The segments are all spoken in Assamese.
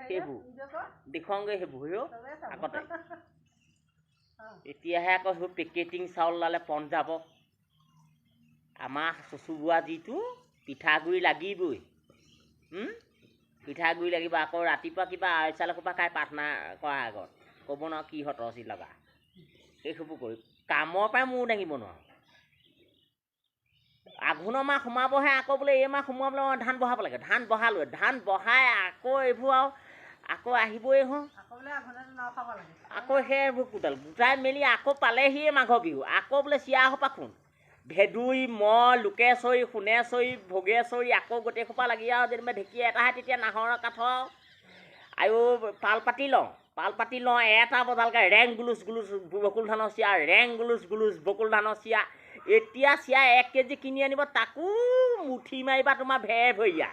সেইবোৰ দেখুৱাওঁগৈ সেইবোৰ আগতে এতিয়াহে আকৌ সেইবোৰ পেকেটিং চাউল ওলালে পঞ্জাৱৰ আমাৰ চচুবোৱা যিটো পিঠাগুড়ি লাগিবই পিঠাগুড়ি লাগিব আকৌ ৰাতিপুৱা কিবা আইচাল সোপা খাই প্ৰাৰ্থনা কৰাৰ আগত ক'ব নোৱাৰো কিহঁত ৰচি লগা সেইবোৰ কৰি কামৰ পৰাই মূৰ দাঙিব নোৱাৰোঁ আঘোণৰ মাহ সোমাবহে আকৌ বোলে এই মাহ সোমোৱাবলৈ ধান বঢ়াব লাগে ধান বঢ়ালোঁ ধান বঢ়াই আকৌ এইবোৰ আৰু আকৌ আহিবই হওঁ আকৌ সেইবোৰ গোটাই মেলি আকৌ পালেহিয়ে মাঘৰ বিহু আকৌ বোলে চিৰা সোপা খুন ভেদুই মই লোকেশ্বৰী সোণেশ্বৰী ভোগেশ্বৰী আকৌ গোটেই সোপা লাগি আৰু যেনিবা ঢেঁকী এটাহে তেতিয়া নাহৰ কাঠৰ আৰু পাল পাতি লওঁ এটা বজালকৈ ৰেং গুলুচ গুলুচ বকুল ধানৰ চিৰা ৰেং গুলুচ গুলুচ বকুল ধানৰ চিৰা এতিয়া চিৰা 1 কেজি কিনি আনিব তাকো মুঠি মাৰিবা তোমাৰ ভেৰ ভৰিয়া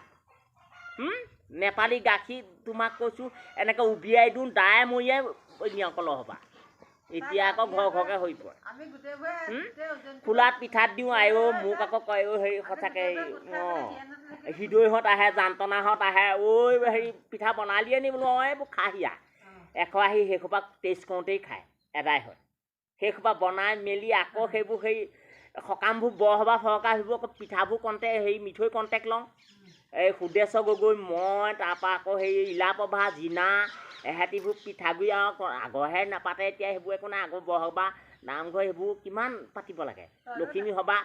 নেপালী গাখীৰ তোমাক কৈছোঁ এনেকৈ উবিয়াই দিওঁ দাই মৰিয়াই কলহ হ'বা এতিয়া আকৌ ঘৰকৈ হৈ পৰে খোলাত পিঠাত দিওঁ আইও মোক আকৌ কয় হেৰি সঁচাকৈ হৃদয়হঁত আহে জান্তনাহঁত আহে ঐ হেৰি পিঠা বনালিয়ে নি বোলো এইবোৰ খাহিয়া এশ আহি সেইসোপা টেষ্ট কৰোঁতেই খায় এদাই হয় সেইসোপা বনাই মেলি আকৌ সেইবোৰ সেই সকামবোৰ বৰসবাহ ফৰকা সেইবোৰ আকৌ পিঠাবোৰ হেৰি মিঠৈ কণ্টেক্ট লওঁ এই সুদেশ্বৰ গগৈ মই তাৰপৰা আকৌ সেই ইলাপ্ৰভা জিনা এহেঁতিবোৰ পিঠাগুড়ি আৰু আগৰহে নাপাতে এতিয়া সেইবোৰ একো নাই আগৰ বৰসবাহ নামঘৰ সেইবোৰ কিমান পাতিব লাগে লখিমী সবাহ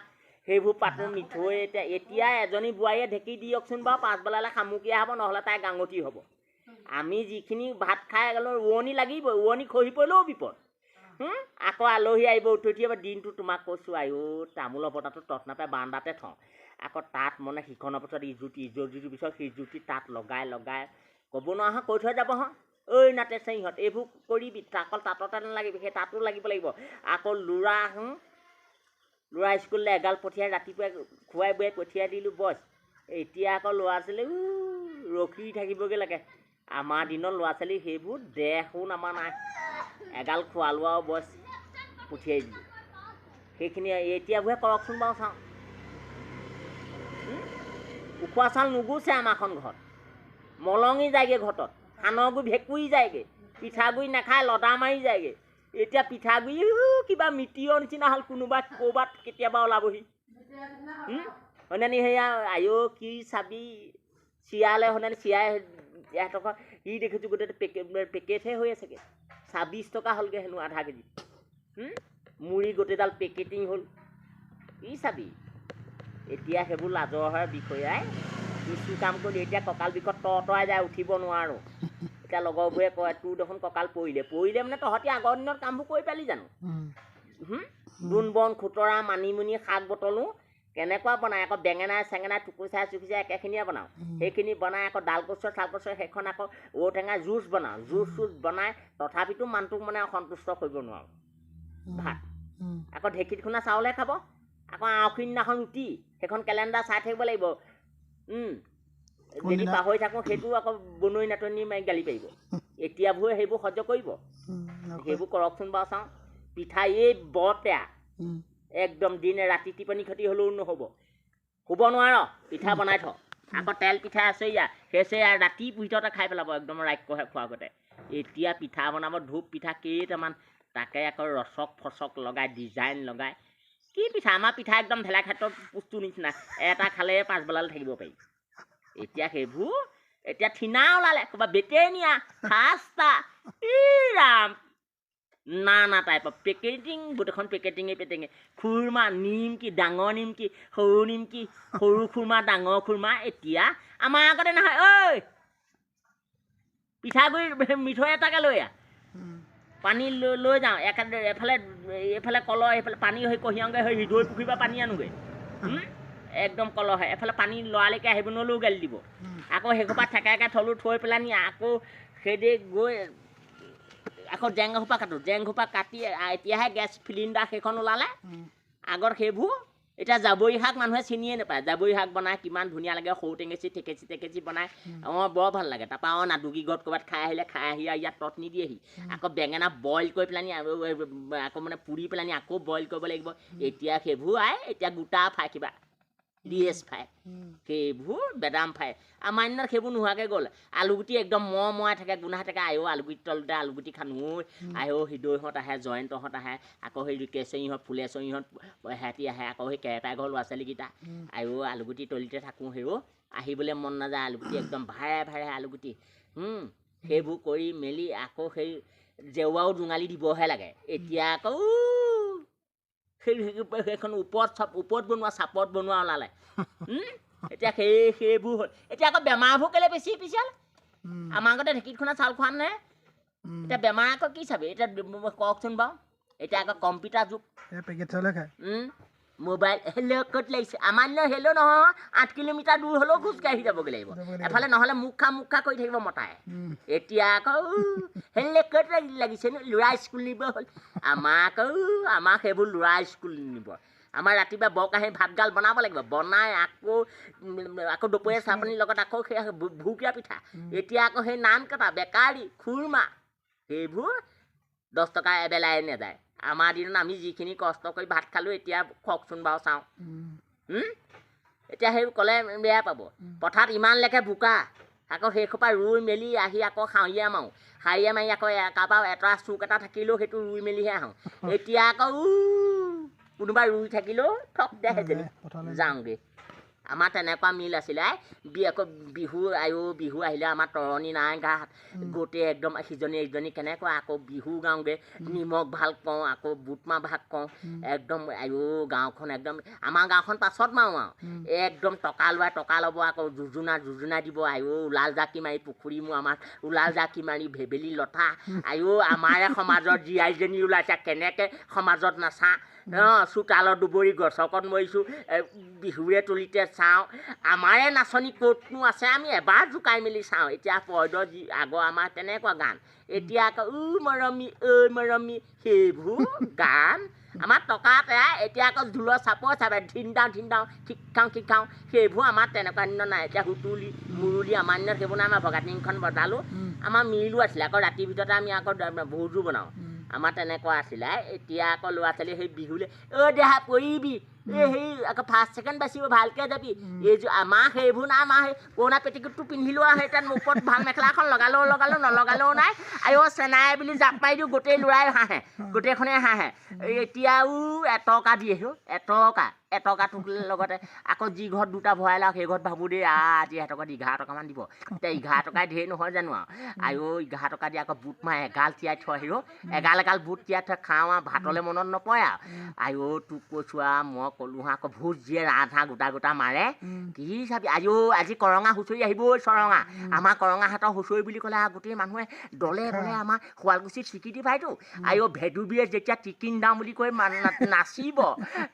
সেইবোৰ পাতোঁ মিঠৈ এতিয়া এজনী বোৱাৰীয়ে ঢেঁকী দিয়কচোন বাৰু পাছবেলালৈ সামুকীয়া হ'ব নহ'লে তাই গাঙঠি হ'ব আমি যিখিনি ভাত খাই গ'লোঁ ৰোৱনী লাগিবই ৰোৱনী খহি পৰিলেও বিপদ আকৌ আলহী আহিব উঠি এবাৰ দিনটো তোমাক কৈছোঁ আইও তামোলৰ বটাটো তত নাপায় বাৰান্দাতে থওঁ আকৌ তাত মানে সিখনৰ পিছত ইজুতিৰ পিছত সিজুতি তাত লগাই ক'ব নোৱাৰা কৈ থৈ যাব হঁ ঐ নাতে চেৰিহঁত এইবোৰ কৰিবি অকল তাঁততে নালাগিবি সেই তাতো লাগিব আকৌ ল'ৰা স্কুললৈ এগাল পঠিয়াই ৰাতিপুৱাই খুৱাই বুৱাই পঠিয়াই দিলোঁ বছ এতিয়া আকৌ ল'ৰা ছোৱালী ৰখি থাকিবগৈ লাগে আমাৰ দিনৰ ল'ৰা ছোৱালী সেইবোৰ দেহো আমাৰ নাই এগাল খোৱা লোৱাও বছ পঠিয়াই দিলোঁ সেইখিনি এতিয়াবোৰহে কৰকচোন বাৰু চাওঁ উখোৱা চাউল নুগুচে আমাৰখন ঘৰত মলঙি যায়গৈ ঘৰতত সানৰগুৰি ভেঁকুৰি যায়গৈ পিঠাগুড়ি নাখায় লদা মাৰি যায়গৈ এতিয়া পিঠাগুড়ি কিবা মিটিৰৰ নিচিনা হ'ল কোনোবা ক'ৰবাত কেতিয়াবা ওলাবহি সন্ধানি সেয়া আইও কি চাবি চিৰালে সন্ধানি চিৰাই ইহঁতক সি দেখিছোঁ গোটেই পেকেটহে হৈ আছেগৈ 26 টকা হ'লগৈ হেনো আধা কেজি মুড়ি গোটেইডাল পেকেটিং হ'ল কি চাবি এতিয়া সেইবোৰ লাজৰ বিষয়াই কিছু কাম কৰি এতিয়া কঁকাল বিষত তৰাই যায় উঠিব নোৱাৰোঁ এতিয়া লগৰবোৰে কয় তোৰ দেখোন কঁকাল পৰিলে মানে তহঁতি আগৰ দিনত কামবোৰ কৰি পালি জানো দোন বন খুতৰা মানিমুনি শাক বটলো কেনেকুৱা বনায় আকৌ বেঙেনাই চেঙেনাই টুকুচাই চুকুচাই একেখিনিয়ে বনাওঁ সেইখিনি বনাই আকৌ ডালকচুৱে চালকচুৱে সেইখন আকৌ ঔটেঙা জুচ বনাওঁ জুচ বনাই তথাপিতো মানুহটোক মানে সন্তুষ্ট কৰিব নোৱাৰোঁ ভাত আকৌ ঢেঁকীত খুন্দা চাউলহে খাব আকৌ আউখি দিনাখন ৰুটি সেইখন কেলেণ্ডাৰ চাই থাকিব লাগিব যদি পাহৰি থাকোঁ সেইটো আকৌ বনৰী নাটনি মাৰি গালি পাৰিব এতিয়াবোৰে সেইবোৰ সহ্য কৰিব সেইবোৰ কৰকচোন বাৰু চাওঁ পিঠা এই বৰ বেয়া একদম দিনে ৰাতি টিপনি ক্ষতি হ'লেও নহ'ব শুব নোৱাৰ পিঠা বনাই থ আকৌ তেল পিঠা আছে সেই ৰাতি ভিতৰতে খাই পেলাব একদম ৰাক্ষসে খোৱাৰ আগতে এতিয়া পিঠা বনাব ধূপ পিঠা কেইটামান তাকে আকৌ ৰচক ফচক লগাই ডিজাইন লগাই কি পিঠা আমাৰ পিঠা একদম ঢেলা ক্ষেত্ৰত বস্তুৰ নিচিনা এটা খালে পাছবেলালৈ থাকিব পাৰি এতিয়া সেইবোৰ এতিয়া ঠিনা ওলালে ক'ৰবাত বেটেনিয়া খাস্তা ৰাম না টাইপৰ পেকেটিং গোটেইখন পেকেটিঙে খুৰমা নিমকি ডাঙৰ নিমকি সৰু খুৰমা ডাঙৰ খুৰমা এতিয়া আমাৰ আগতে নহয় ঐ পিঠাগুড়ি মিঠৈ এটাকে লৈ পানী লৈ যাওঁ এইফালে কলহ এইফালে পানী হৈ কঢ়িয়াওঁগৈ হৈ হৃদয় পুখুৰীৰ পৰা পানী আনোগৈ একদম কলহে এফালে পানী লৰালৈকে আহিব নোৱাৰিলেও গালি দিব আকৌ সেইসোপা ঠেকাইকৈ থলোঁ থৈ পেলানি আকৌ সেইদে গৈ আকৌ জেংসোপা কাটি এতিয়াহে গেছ চিলিণ্ডাৰ সেইখন ওলালে আগত সেইবোৰ এতিয়া জাবৰি শাক মানুহে চিনিয়ে নাপায় জাবৰি শাক বনাই কিমান ধুনীয়া লাগে সৰু টেঙেচি টেকেচি বনাই বৰ ভাল লাগে তাৰপৰা নাদুগী ঘৰত ক'ৰবাত খাই আহি ইয়াত তত নিদিয়েহি আকৌ বেঙেনা বইল কৰি পেলানি আকৌ মানে পুৰি পেলানি আকৌ বইল কৰিব লাগিব এতিয়া সেইবোৰ এতিয়া গোটা ফাই কিবা ডিএছ ফ্ৰাই সেইবোৰ বেদাম ফ্ৰাই আমাৰ দিনত সেইবোৰ নোহোৱাকৈ গ'ল আলুগুটি একদম মৰাই থাকে গোন্ধাই থাকে আয়ো আলুগুটি তলতে আলুগুটি খানো আয়ো হৃদয়হঁত আহে জয়ন্তহঁত আহে আকৌ সেই কেশৰীহঁত ফুলেশ্বৰীহঁত সিহঁতি আহে আকৌ সেই কেৰেটাই ঘৰ ল'ৰা ছোৱালীকেইটা আয়ো আলুগুটি তলিতে থাকোঁ সেইও আহিবলৈ মন নাযায় আলুগুটি একদম ভাৰে আলুগুটি সেইবোৰ কৰি মেলি আকৌ সেই জেওৱাও জোঙালি দিবহে লাগে এতিয়া আকৌ সেইখন ওপৰত বনোৱা চাপত বনোৱা ওলালে এতিয়া সেইবোৰ হ'ল এতিয়া আকৌ বেমাৰবোৰ কেলে বেছি পিছাল আমাৰ আগতে ঢেঁকীত খুন্দা চাউল খোৱা নে এতিয়া বেমাৰ আকৌ কি চাবি এতিয়া কওকচোন বাৰু এতিয়া আকৌ কম্পিউটাৰ যুগ পেকেট চাউলে খায় মোবাইল হেল্ল' ক'ত লাগিছে আমাৰ দিনৰ হেল্ল' নহয় 8 কিলোমিটাৰ দূৰ হ'লেও খোজকাঢ়ি যাবগৈ লাগিব এফালে নহ'লে মুখ খা কৰি থাকিব মতাই এতিয়া আকৌ হেল্ল' ক'ত লাগিছে ল'ৰা স্কুল নিব হ'ল আমাক সেইবোৰ ল'ৰা স্কুল নিব আমাৰ ৰাতিপুৱা বৰকাহি ভাতগাল বনাব লাগিব বনাই আকৌ দুপৰীয়া চাহ পানীৰ লগত আকৌ সেই ভুকীয়া পিঠা এতিয়া আকৌ সেই নান কটা বেকাৰী খুৰমা সেইবোৰ 10 টকা এবেলাই নাযায় আমাৰ দিনত আমি যিখিনি কষ্ট কৰি ভাত খালোঁ এতিয়া কওকচোন বাৰু চাওঁ এতিয়া সেই ক'লে বেয়া পাব পথাৰত ইমানলৈকে বোকা আকৌ সেইসোপা ৰুই মেলি আহি আকৌ সাৱৰীয়া মাৰি আকৌ কাৰোবাৰ এটা চুক এটা থাকিলেও সেইটো ৰুই মেলিহে আহোঁ এতিয়া আকৌ কোনোবা ৰুই থাকিলেও ঠক দেহে যাওঁগৈ আমাৰ তেনেকুৱা মিল আছিলে আকৌ বিহু আহিলে আমাৰ তৰণি নাই গাত গোটেই একদম সিজনী কেনেকুৱা আকৌ বিহু গাওঁগৈ নিমখ ভাল কওঁ আকৌ বুটমাহ ভাগ কওঁ একদম গাঁওখন একদম আমাৰ গাঁওখন পাছত মাৰোঁ আৰু একদম টকা ল'ব আকৌ যোজনা দিব ওলাল জাকি মাৰি পুখুৰী মোৰ আমাৰ ওলাল জাকি মাৰি ভেবেলি লতা আমাৰে সমাজৰ জীয়াইজনী ওলাইছে কেনেকৈ সমাজত নাচা চোতালৰ দুবৰি গছকত মৰিছোঁ বিহুৰে তলিতে চাওঁ আমাৰে নাচনী ক'তনো আছে আমি এবাৰ জোকাই মেলি চাওঁ এতিয়া পৰ্দৰ যি আগৰ আমাৰ তেনেকুৱা গান এতিয়া আকৌ মৰমী সেইবোৰ গান আমাৰ টকাতে এতিয়া আকৌ ঢোলৰ চাপৰ চাপে ধিন দাওঁ ঠিক খাওঁ সেইবোৰ আমাৰ তেনেকুৱা দিনত নাই এতিয়া হুতুলি মুৰুলি আমাৰ দিনত সেইবোৰ নাই আমাৰ ভগাটিংখন বজালোঁ আমাৰ মিলো আছিলে আকৌ ৰাতিৰ ভিতৰতে আমি আকৌ ভোজো বনাওঁ আমাৰ তেনেকুৱা আছিলে এতিয়া আকৌ ল'ৰা ছোৱালী সেই বিহুলৈ দেহা পৰিবি সেই আকৌ ফাৰ্ষ্ট ছেকেণ্ড বাচিব ভালকৈ যাবি এইযোৰ আমাৰ সেইবোৰ নাই আমাৰ সেই পুৰণা পেটিকোটটো পিন্ধিলোঁ আৰু সেই তাত ওপৰত ভাল মেখেলা এখন লগালেও নলগালেও নাই চেনাই বুলি জাপ মাৰি দিওঁ গোটেই ল'ৰাই হাঁহে গোটেইখনে হাঁহে এতিয়াও এটকা দিয়ে এটকাটোৰ লগতে আকৌ যি ঘৰত দুটা ভৰাই লওঁ সেই ঘৰত ভাবোঁ দেই আজি এটকা 11 টকামান দিব এতিয়া 11 টকাই ধেৰ নহয় জানো আৰু 11 টকা দি আকৌ বুট মাহ এগাল তিয়াই থৈ এগাল বুট তিয়াই থৈ খাওঁ আৰু ভাতলৈ মনত নপৰে আৰু তোক কৈছোঁ মই ক'লোঁ আকৌ ভোজ যিয়ে ৰাধা গোটা মাৰে কি চাবি আজি কৰঙা হুঁচৰি আহিব চৰঙা আমাৰ কৰঙা হাতৰ হুঁচৰি বুলি ক'লে গোটেই মানুহে দলে আমাৰ শুৱালকুছিত স্বীকৃতি পায়তো ভেদুবিয়ে যেতিয়া টিকিন দাওঁ বুলি কৈ নাচিব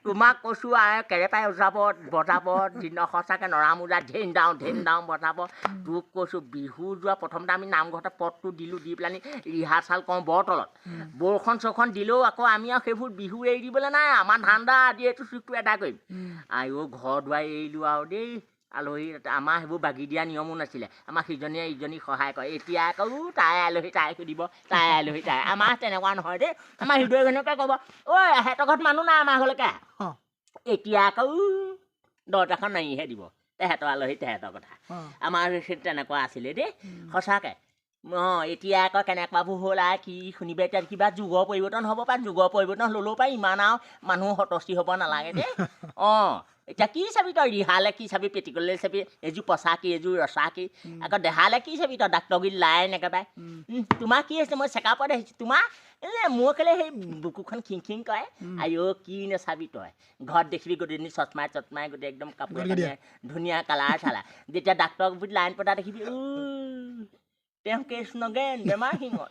তোমাক কৈছোঁ কেৰেপাই বজাব সঁচাকৈ নৰামোজা ঢেন দাওঁ বজাব তোক কৈছোঁ বিহু যোৱা প্ৰথমতে আমি নামঘৰতে পদটো দিলোঁ দি পেলানি ৰিহাৰ্চাল কৰোঁ বৰতলত বৰষুণ দিলেও আকৌ আমি সেইবোৰ বিহু এৰি দিবলৈ নাই আমাৰ ধান্দা আদি এইটো চুকটো এদায় কৰিম ঘৰ দুৱাৰ এৰিলোঁ আৰু দেই আলহী আমাৰ সেইবোৰ বাগি দিয়া নিয়মো নাছিলে আমাৰ সিজনীয়ে ইজনীক সহায় কৰে এতিয়া আকৌ তাই আলহী তাই সুধিব তাই আলহী তাই আমাৰ তেনেকুৱা নহয় দেই আমাৰ হৃদয়জনকে ক'ব সিহঁতৰ ঘৰত মানুহ নাই আমাৰ ঘৰলৈকে এতিয়া আকৌ দৰ্জাখন নাৰিহে দিব তেহেঁতৰ আলহী তেহেঁতৰ কথা আমাৰ তেনেকুৱা আছিলে দেই সঁচাকৈ এতিয়া আকৌ কেনেকুৱাবোৰ হ'ল কি শুনিবা এতিয়া কিবা যুগৰ পৰিৱৰ্তন হ'ব পাৰে যুগৰ পৰিৱৰ্তন ল'লেও পাৰে ইমান আৰু মানুহ হতষ্টি হ'ব নালাগে দেই এতিয়া কি চাবি তই ৰিহালে কি চাবি পেটিকলে চাবি এযোৰ পচা কি এযোৰ ৰচা কি আকৌ দেহালে কি চাবি তই ডাক্তৰগীত লাইন একেবাৰে তোমাৰ কি হৈছে মই চেকআপত আহিছোঁ তোমাৰ মোৰ কেলে সেই বুকুখন খিং কৰে কি নাচাবি তই ঘৰত দেখিবি গোটেইজনী চচমাই গোটেই একদম কাপোৰ ধুনীয়া কালাৰ চালা যেতিয়া ডাক্তৰ লাইন পতা দেখিবি তেওঁ কেছ নগেন বেমাৰ শিঙত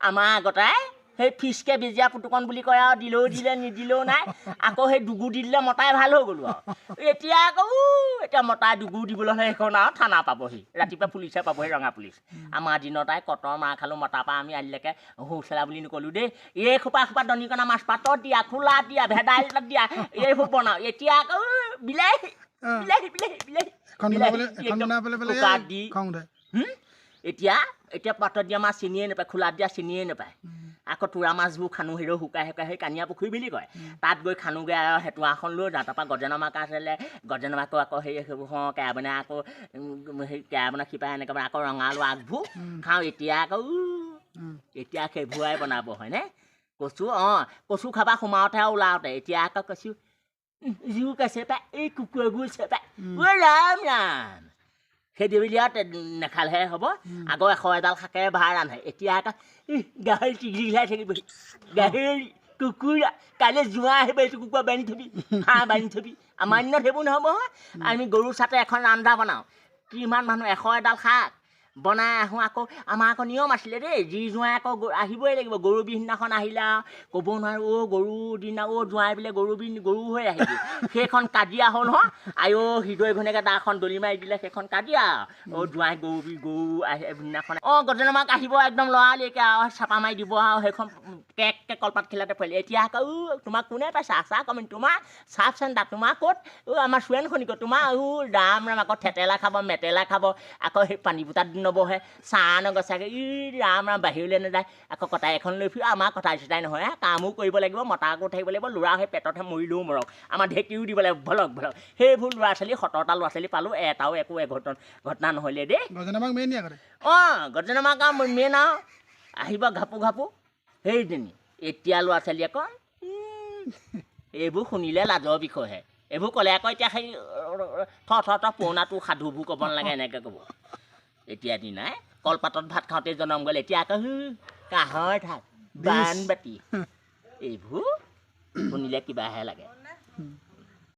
আমাৰ আগতে সেই ফিচকে বেজিয়া পুতুকন বুলি কয় আৰু দিলেও দিলে নিদিলেও নাই আকৌ সেই দুগু দি দিলে মতাই ভাল হৈ গ'লো আৰু এতিয়া আকৌ মতাই দুগু দিবলৈ হ'লে সেইখন আৰু থানা পাবহি ৰাতিপুৱা পুলিচে পাবহি ৰঙা পুলিচ আমাৰ দিনত কটৰ মাৰ খালোঁ মতাৰ পৰা আমি আজিলৈকে হুঁচৰা বুলি নক'লোঁ দেই এই সোপা দনিকণা মাছ পাতত দিয়া খোলা দিয়া ভেদাইলতাত দিয়া এইবোৰ বনাওঁ এতিয়া আকৌ বিলাহী এতিয়া পাতত দিয়া মাছ চিনিয়ে নাপায় খোলাত দিয়া চিনিয়ে নাপায় আকৌ তোৰা মাছবোৰ খানো হেৰৌ শুকাই শুকাই সেই কানিয়া পুখুৰী বুলি কয় তাত গৈ খানোগৈ আৰু হেতুৱাখন লৈ যাওঁ তাৰপৰা গজেনৰ মাক আছিলে গজেনৰ মাকো আকৌ সেই সেইবোৰ কেৰাবনা আকৌ সেই কেৰাবনা শিপাই এনেকৈ আকৌ ৰঙালু আগবোৰ খাওঁ এতিয়া আকৌ এতিয়া সেইবোৰাই বনাব হয়নে কচু কচু খাবা সোমাওঁতে আৰু ওলাওঁতে এতিয়া আকৌ কচু জোক আছে পাই এই কুকুৰবোৰ আছে পাই ৰাম ৰাম সেই দেবিলিয়াত নেখালেহে হ'ব আকৌ 100 এডাল শাকে ভাৰ ৰান্ধে এতিয়া আকৌ গাহৰি টিঘিলাই থাকিব গাহৰি কুকুৰা কাইলৈ জোঁৱা আহিব এইটো কুকুৰা বান্ধি থবি হাঁহ বান্ধি থবি আমাৰ দিনত সেইবোৰ নহ'ব আমি গৰু চাতে এখন আঞ্জা বনাওঁ কিমান মানুহ 100 এডাল শাক বনাই আহোঁ আকৌ আমাৰ আকৌ নিয়ম আছিলে দেই যি জোঁৱাই আকৌ আহিবই লাগিব গৰু বিহু দিনাখন আহিলে ক'ব নোৱাৰো গৰু দিনা জোঁৱাই বোলে গৰু হৈ আহিবি সেইখন কাজিয়া হ'ল নহয় আইঅ হৃদয় ঘৈণীয়েকে দাখন দলি মাৰি দিলে সেইখন কাজিয়া জোঁৱাই গৰু আহি দিনাখন গজেনৰ মাক আহিব একদম লৰালৰিকে আৰু চাপা মাৰি দিব আৰু সেইখন কেককৈ কলপাত খিলাতে পৰিলে এতিয়া আকৌ তোমাক কোনে পাইছে আছা কমেন তোমাৰ চাফ চেণ্টাৰ তোমাৰ ক'ত আমাৰ চুৱেন খনিক তোমাৰ ৰাম ৰাম আকৌ থেতেলা খাব মেটেলা খাব আকৌ সেই পানী পোতাত নবহে চাহ নগছাকৈ ৰাম ৰাম বাহিৰলৈ নাযায় আকৌ কটাই এখন লৈ ফুৰি আমাৰ কটাই চটাই নহয় কামো কৰিব লাগিব মতাকো থাকিব লাগিব ল'ৰা সেই পেটতহে মৰিলেও মৰক আমাৰ ঢেঁকীও দিব লাগিব ভলক ভলক সেইবোৰ ল'ৰা ছোৱালী 17টা ল'ৰা ছোৱালী পালোঁ এটাও একো ঘটনা নহ'লে দেই গজেনৰ মাক আৰু মেইন আৰু আহিব ঘাপু ঘাপু সেইজনী এতিয়া ল'ৰা ছোৱালী আকৌ এইবোৰ শুনিলে লাজৰ বিষয়হে এইবোৰ ক'লে আকৌ এতিয়া সেই থ পুৰণাটো সাধুবোৰ ক'ব নালাগে এনেকৈ ক'ব এতিয়া দিনাই কলপাতত ভাত খাওঁতে জনম গ'ল এতিয়া আকৌ কাঁহৰ ঠাক বানবাতি এইবোৰ শুনিলে কিবাহে লাগে